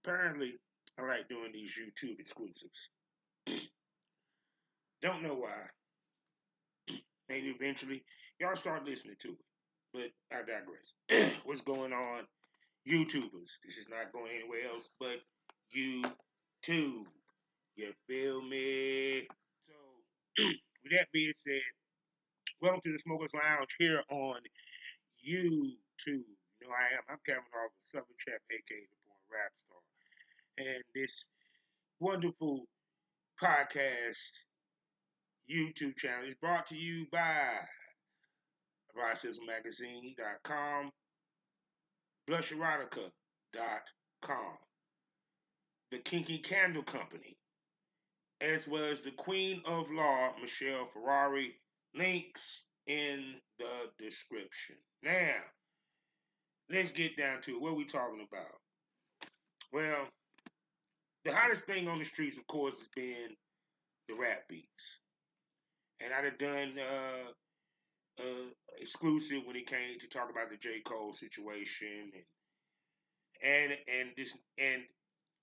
Apparently, I like doing these YouTube exclusives. Don't know why. Maybe eventually y'all start listening to it. But I digress. What's going on, YouTubers? This is not going anywhere else but YouTube. You feel me? So, with that being said, welcome to the Smokers Lounge here on YouTube. You know I am. I'm Kevin Harvey, Southern Chef, aka the Born Rap Star, and this wonderful podcast YouTube channel is brought to you by RossismMagazine.com, BlushErotica.com, The Kinky Candle Company, as well as the Queen of Law, Michelle Ferrari. Links in the description. Now, let's get down to it. What are we talking about? Well, the hottest thing on the streets, of course, has been the rap beats. And I'd have done exclusive when it came to talk about the J. Cole situation and this and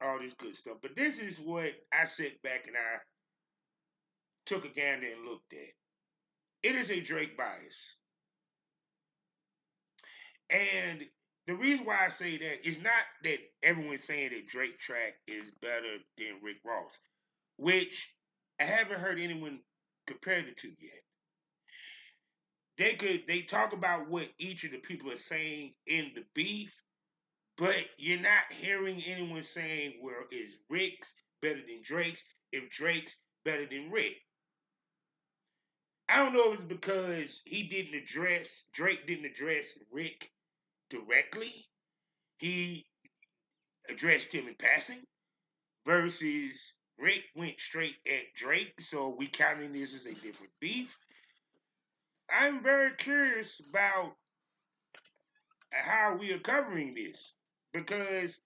all this good stuff. But this is what I sat back and I took a gander and looked at. It is a Drake bias. And the reason why I say that is not that everyone's saying that Drake track is better than Rick Ross, which I haven't heard anyone compare the two yet. They talk about what each of the people are saying in the beef, but you're not hearing anyone saying, well, is Rick's better than Drake's, if Drake's better than Rick. I don't know if it's because Drake didn't address Rick directly. He addressed him in passing versus Rick went straight at Drake, so we counting this as a different beef. I'm very curious about how we are covering this because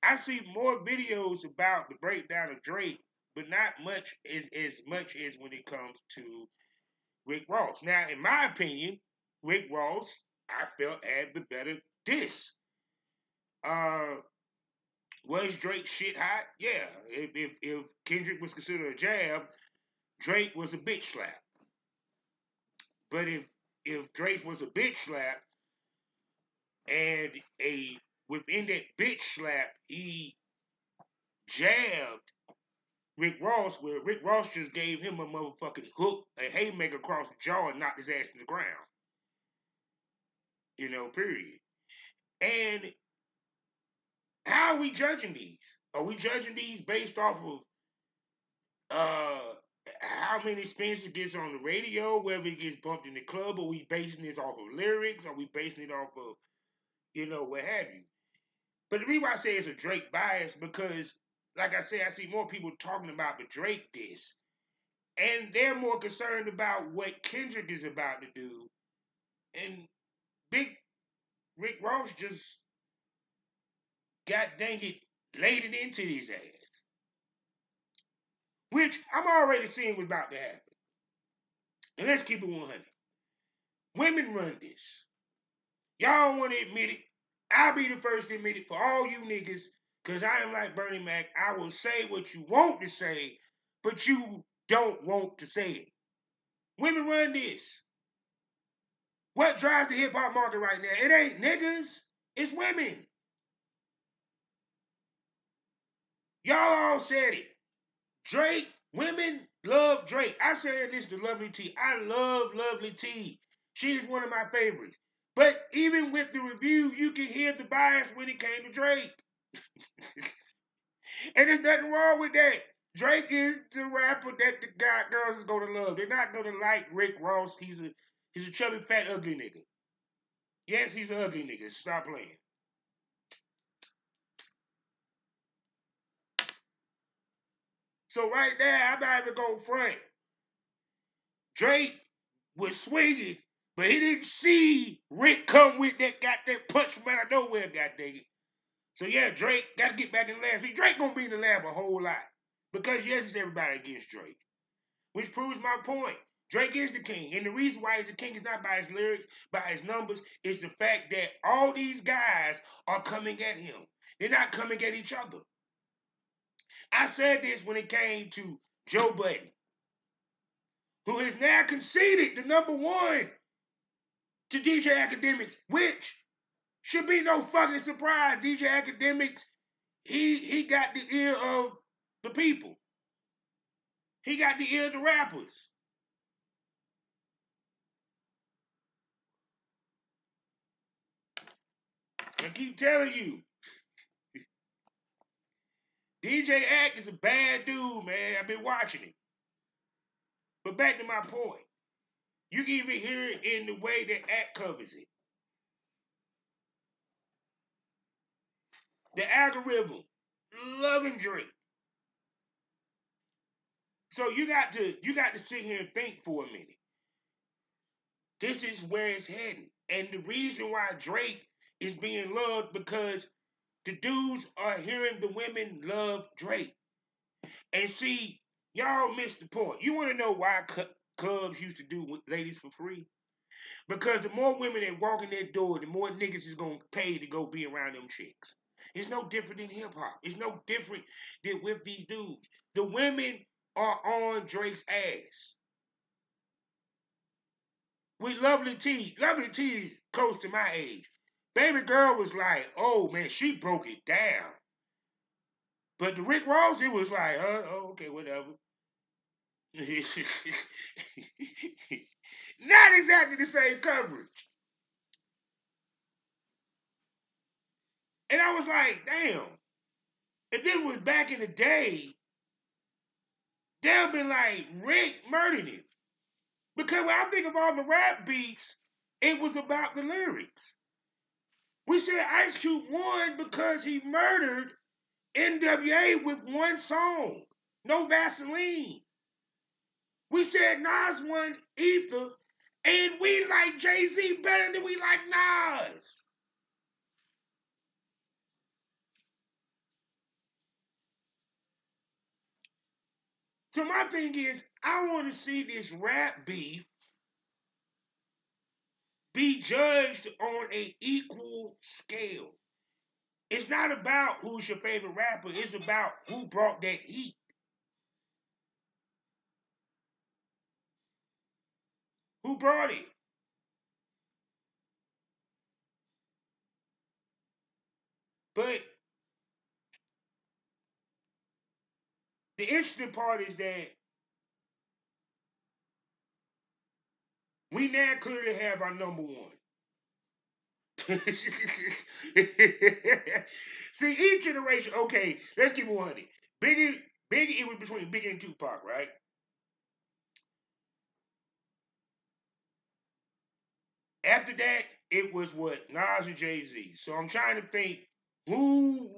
I see more videos about the breakdown of Drake, but not much as much as when it comes to Rick Ross. Now, in my opinion, Rick Ross, I felt had the better diss. Uh, was Drake shit hot? Yeah. If Kendrick was considered a jab, Drake was a bitch slap. But if Drake was a bitch slap and a within that bitch slap he jabbed Rick Ross, where Rick Ross just gave him a motherfucking hook, a haymaker across the jaw, and knocked his ass to the ground. Period. And how are we judging these? Are we judging these based off of uh how many spins it gets on the radio, whether it gets bumped in the club? Are we basing this off of lyrics? Are we basing it off of, what have you? But the reason why I say it's a Drake bias because, like I said, I see more people talking about the Drake diss. And they're more concerned about what Kendrick is about to do. And Big Rick Ross just, god dang it, laid it into his ass. Which I'm already seeing what's about to happen. And let's keep it 100. Women run this. Y'all don't want to admit it. I'll be the first to admit it for all you niggas. Because I am like Bernie Mac. I will say what you want to say, but you don't want to say it. Women run this. What drives the hip hop market right now? It ain't niggas. It's women. Y'all all said it. Drake, women love Drake. I said this to Lovely T. I love Lovely T. She is one of my favorites. But even with the review, you can hear the bias when it came to Drake. And there's nothing wrong with that. Drake is the rapper that the girls is gonna love. They're not gonna like Rick Ross. He's a chubby, fat, ugly nigga. Yes, he's an ugly nigga. Stop playing. So right there, I'm not even going front. Drake was swinging, but he didn't see Rick come with that goddamn punch from out of nowhere, goddamn it. So yeah, Drake got to get back in the lab. See, Drake gonna be in the lab a whole lot because yes, it's everybody against Drake, which proves my point. Drake is the king, and the reason why he's the king is not by his lyrics, by his numbers. It's the fact that all these guys are coming at him. They're not coming at each other. I said this when it came to Joe Budden, who has now conceded the #1 to DJ Academics, which should be no fucking surprise. DJ Academics, he got the ear of the people. He got the ear of the rappers. I keep telling you, DJ Ack is a bad dude, man. I've been watching him. But back to my point. You can even hear it in the way that Ack covers it. The algorithm, loving Drake. So you got to sit here and think for a minute. This is where it's heading. And the reason why Drake is being loved because the dudes are hearing the women love Drake. And see, y'all missed the point. You want to know why Cubs used to do with ladies for free? Because the more women that walk in their door, the more niggas is going to pay to go be around them chicks. It's no different than hip hop. It's no different than with these dudes. The women are on Drake's ass. With Lovely T. Lovely T is close to my age. Baby girl was like, oh man, she broke it down. But the Rick Ross, it was like, oh, okay, whatever. Not exactly the same coverage. And I was like, damn. If this was back in the day, they'd have been like, Rick murdered him. Because when I think of all the rap beefs, it was about the lyrics. We said Ice Cube won because he murdered NWA with one song, No Vaseline. We said Nas won Ether, and we like Jay-Z better than we like Nas. So my thing is, I want to see this rap beef be judged on an equal scale. It's not about who's your favorite rapper. It's about who brought that heat. Who brought it? But the interesting part is that we now clearly have our #1. See, each generation, okay, let's keep it 100. Biggie, it was between Biggie and Tupac, right? After that, it was what? Nas and Jay-Z. So I'm trying to think who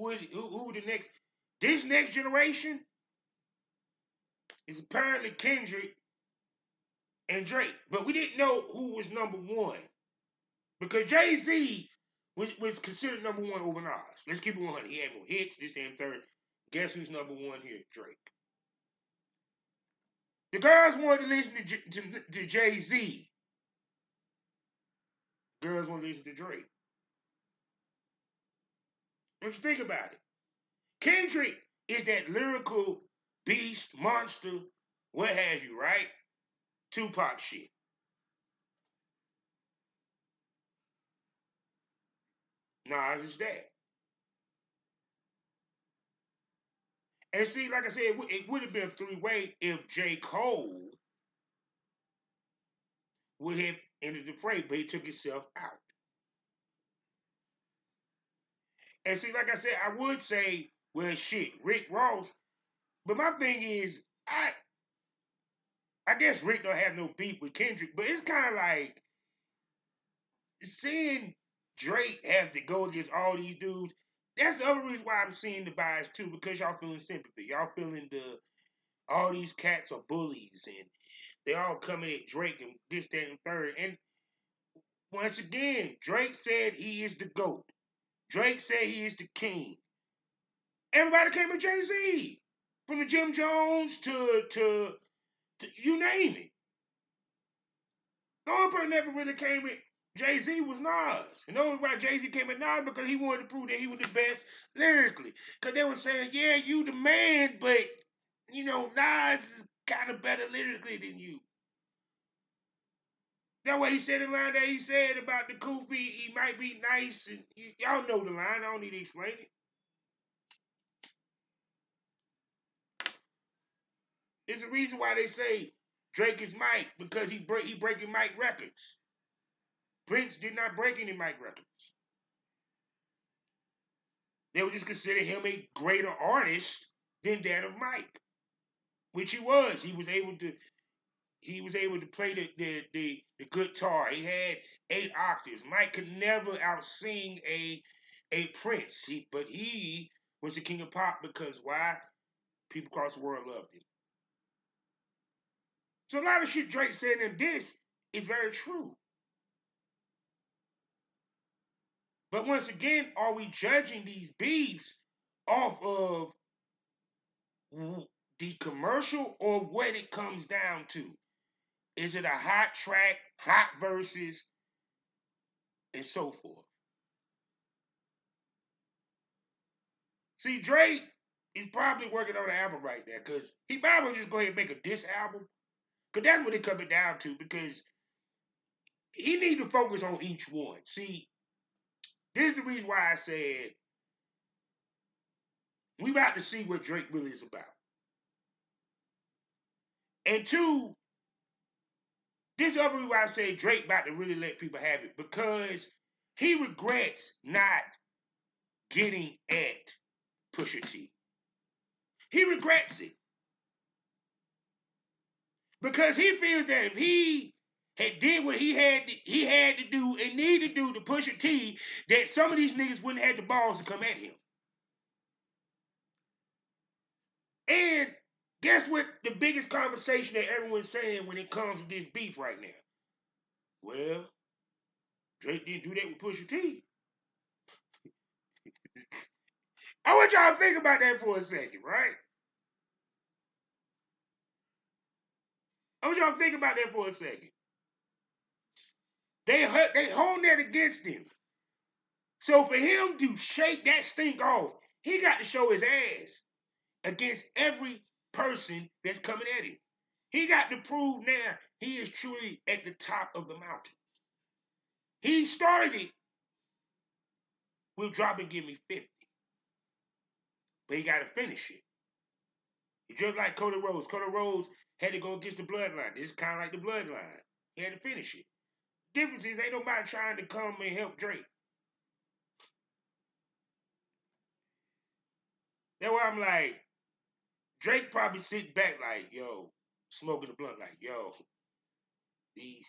the next this next generation is apparently Kendrick and Drake. But we didn't know who was #1. Because Jay-Z was considered #1 over Nas. Let's keep it 100. He had more hits, this damn third. Guess who's #1 here? Drake. The girls wanted to listen to Jay-Z. Girls want to listen to Drake. Let's think about it. Kendrick is that lyrical beast, monster, what have you, right? Tupac shit. Nas is that. And see, like I said, it would have been a three-way if J. Cole would have entered the fray, but he took himself out. And see, like I said, I would say, well, shit, Rick Ross. But my thing is, I guess Rick don't have no beef with Kendrick, but it's kind of like seeing Drake have to go against all these dudes. That's the other reason why I'm seeing the bias too, because y'all feeling sympathy. Y'all feeling all these cats are bullies and they all coming at Drake and this, that, and third. And once again, Drake said he is the GOAT. Drake said he is the king. Everybody came at Jay-Z. From the Jim Jones to you name it. The only person never really came at Jay-Z was Nas. And the only why Jay-Z came at Nas because he wanted to prove that he was the best lyrically. Because they were saying, yeah, you the man, but, Nas is kind of better lyrically than you. That's what he said in the line that he said about the Koofy, he might be nice. And y'all know the line. I don't need to explain it. It's the reason why they say Drake is Mike, because he breaking Mike records. Prince did not break any Mike records. They would just consider him a greater artist than that of Mike, which he was. He was able to play the guitar. He had 8 octaves. Mike could never outsing a Prince. But he was the king of pop because why? People across the world loved him. So a lot of shit Drake said in this is very true. But once again, are we judging these beefs off of the commercial or what it comes down to? Is it a hot track, hot verses, and so forth? See, Drake is probably working on an album right now because he might as well just go ahead and make a diss album. Because that's what it coming down to, because he need to focus on each one. See, this is the reason why I said we about to see what Drake really is about. And two, this is the other reason why I say Drake about to really let people have it, because he regrets not getting at Pusha T. He regrets it. Because he feels that if he had did what he had to do and needed to do to Pusha T, that some of these niggas wouldn't have the balls to come at him. And guess what the biggest conversation that everyone's saying when it comes to this beef right now? Well, Drake didn't do that with Pusha T. I want y'all to think about that for a second, right? I want y'all to think about that for a second. They honed that against him. So for him to shake that stink off, he got to show his ass against every person that's coming at him. He got to prove now he is truly at the top of the mountain. He started it with Drop and Give Me 50. But he got to finish it. It's just like Cody Rhodes. Cody Rhodes had to go against the bloodline. This is kind of like the bloodline. He had to finish it. Difference is ain't nobody trying to come and help Drake. That's why I'm like, Drake probably sitting back like, yo, smoking the blunt like, yo, these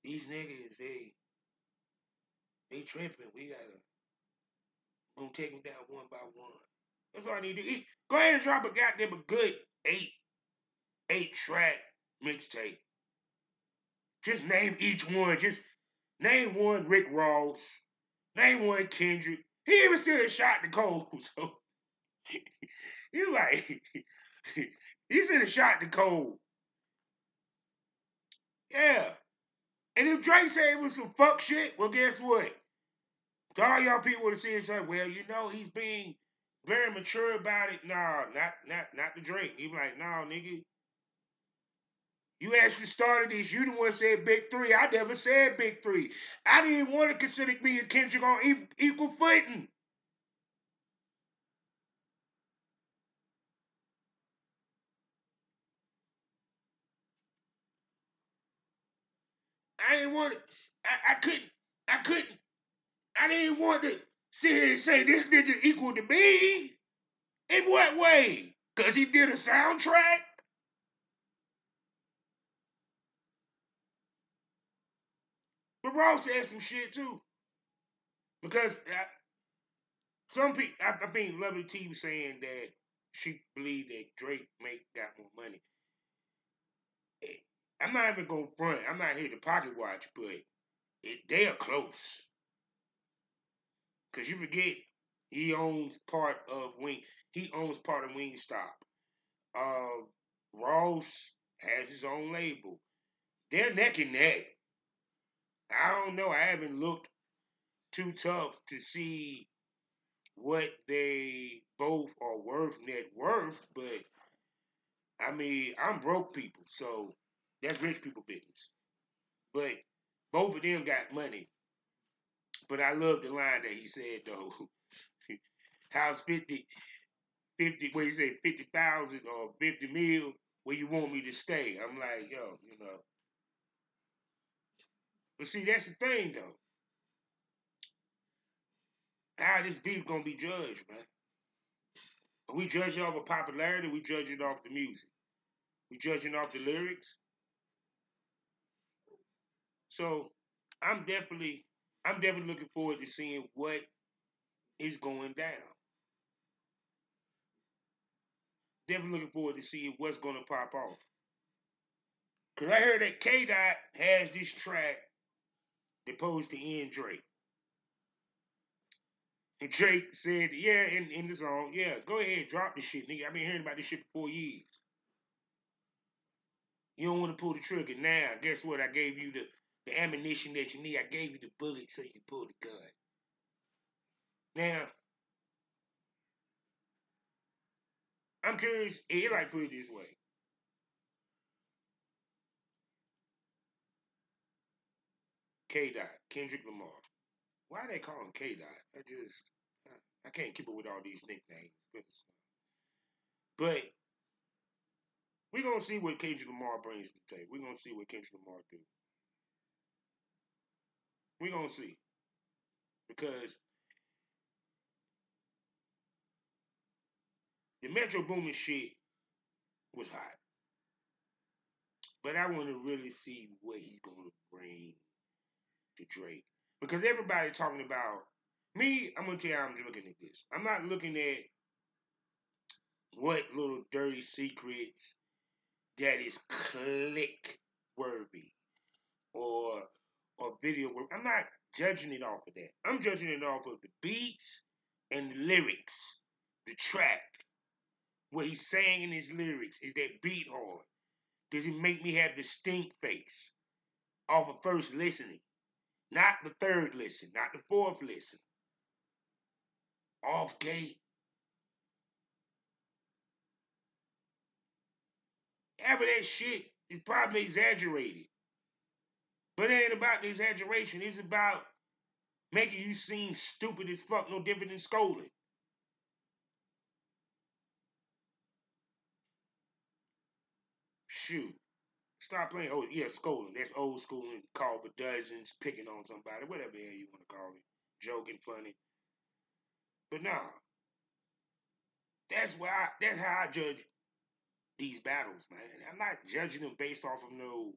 niggas, they tripping. We gonna take them down one by one. That's all I need to do. Go ahead and drop a goddamn a good eight track mixtape. Just name each one. Just name one Rick Ross. Name one Kendrick. He even sent a shot to Cole. So he's like, he sent a shot to Cole. Yeah. And if Drake said it was some fuck shit, well, guess what? To all y'all people would have said something. Well, he's being very mature about it. No, not the Drake. He be like, no, nigga. You actually started this. You the one said Big Three. I never said Big Three. I didn't want to consider me and Kendrick on equal footing. I didn't want to. I couldn't. I didn't want to sit here and say this nigga equal to me. In what way? Because he did a soundtrack? But Ross said some shit too. Because some people, I mean, Lovely T was saying that she believed that Drake got more money. I'm not even going to front. I'm not here to pocket watch, but they are close. Because you forget, he owns part of Wingstop. Ross has his own label. They're neck and neck. I don't know. I haven't looked too tough to see what they both are worth net worth, but I mean, I'm broke people, so that's rich people business. But both of them got money. But I love the line that he said though. How's 50, what he said, 50,000 or 50 mil, where you want me to stay? I'm like, yo, you know. But see, that's the thing though. How this beef gonna be judged, man? Are we judging off of popularity? We judging off the music. We judging off the lyrics. So I'm definitely, I'm definitely looking forward to seeing what is going down. Definitely looking forward to seeing what's gonna pop off. Cause I heard that K Dot has this track that posed to end Drake. And Drake said, yeah, in the song, yeah, go ahead, drop the shit, nigga. I've been hearing about this shit for 4 years. You don't want to pull the trigger now. Guess what? I gave you the ammunition that you need. I gave you the bullet so you can pull the gun. Now, I'm curious, here I put it this way. K Dot, Kendrick Lamar. Why they call him K Dot? I can't keep up with all these nicknames. But we're gonna see what Kendrick Lamar brings to the table. We're gonna see what Kendrick Lamar do. We're gonna see. Because the Metro Boomin shit was hot. But I want to really see what he's gonna bring to Drake. Because everybody talking about me, I'm gonna tell you how I'm looking at this. I'm not looking at what little dirty secrets that is click worthy or video worthy. I'm not judging it off of that. I'm judging it off of the beats and the lyrics, the track. What he's saying in his lyrics is that beat hard. Does it make me have distinct face off of first listening? Not the third listen, not the fourth listen. Off gate. Half of that shit is probably exaggerated. But it ain't about the exaggeration. It's about making you seem stupid as fuck, no different than scolding. Shoot. Stop playing. Oh, yeah, scolding. That's old school and call for dozens, picking on somebody, whatever the hell you want to call it. Joking, funny. But nah, that's how I judge these battles, man. I'm not judging them based off of no,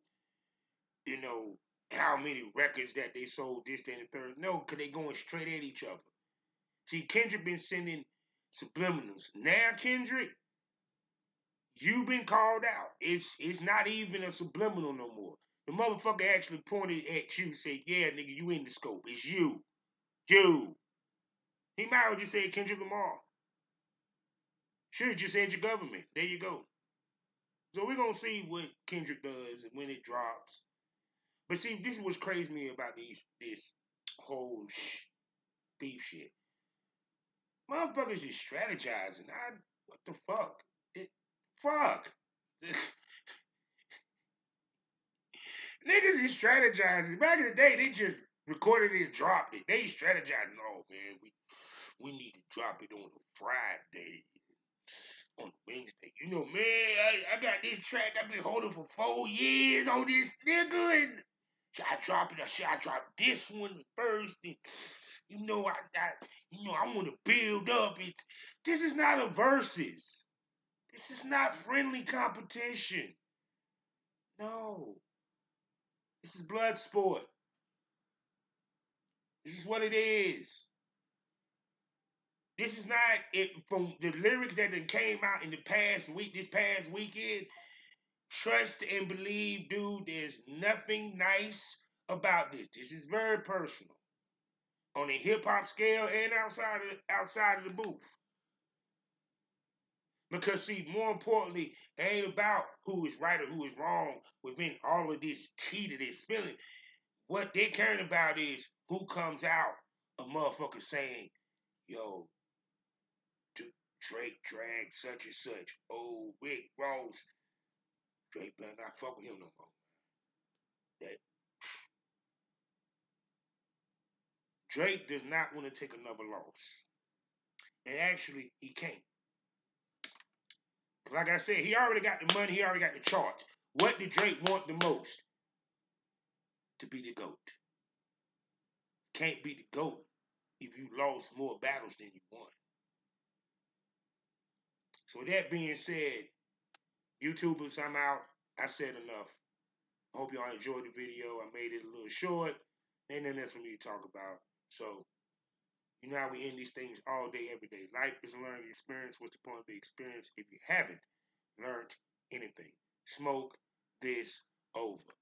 you know, how many records that they sold, this, that, and the third. No, because they going straight at each other. See, Kendrick been sending subliminals. Now, Kendrick, you been called out. It's not even a subliminal no more. The motherfucker actually pointed at you, said, "Yeah, nigga, you in the scope. It's you, you." He might have just said Kendrick Lamar. Should have just said your government. There you go. So we're gonna see what Kendrick does when it drops. But see, this is what's crazy me about this whole beef shit. Motherfuckers is strategizing. What the fuck? Fuck. Niggas is strategizing. Back in the day, they just recorded it and dropped it. They strategizing. Oh man, we need to drop it on a Friday, on a Wednesday. You know, man, I got this track I've been holding for 4 years on this nigga, and should I drop it or should I drop this one first? And, you know, I want to build up. This is not a versus. This is not friendly competition. No, this is blood sport. This is what it is. This is not it from the lyrics that came out in the past week, this past weekend. Trust and believe, dude, there's nothing nice about this. This is very personal. On a hip hop scale and outside of the booth. Because see, more importantly, it ain't about who is right or who is wrong within all of this tea that they're spilling. What they're caring about is who comes out a motherfucker saying, yo, Drake dragged such and such. Oh, Rick Ross. Drake better not fuck with him no more. That Drake does not want to take another loss. And actually, he can't. Like I said, he already got the money, he already got the charts. What did Drake want the most? To be the GOAT. Can't be the GOAT if you lost more battles than you won. So with that being said, YouTubers, I'm out. I said enough. I hope y'all enjoyed the video. I made it a little short. Ain't nothing else for me to talk about. So, you know how we end these things all day, every day. Life is a learning experience. What's the point of the experience if you haven't learned anything? Smoke this over.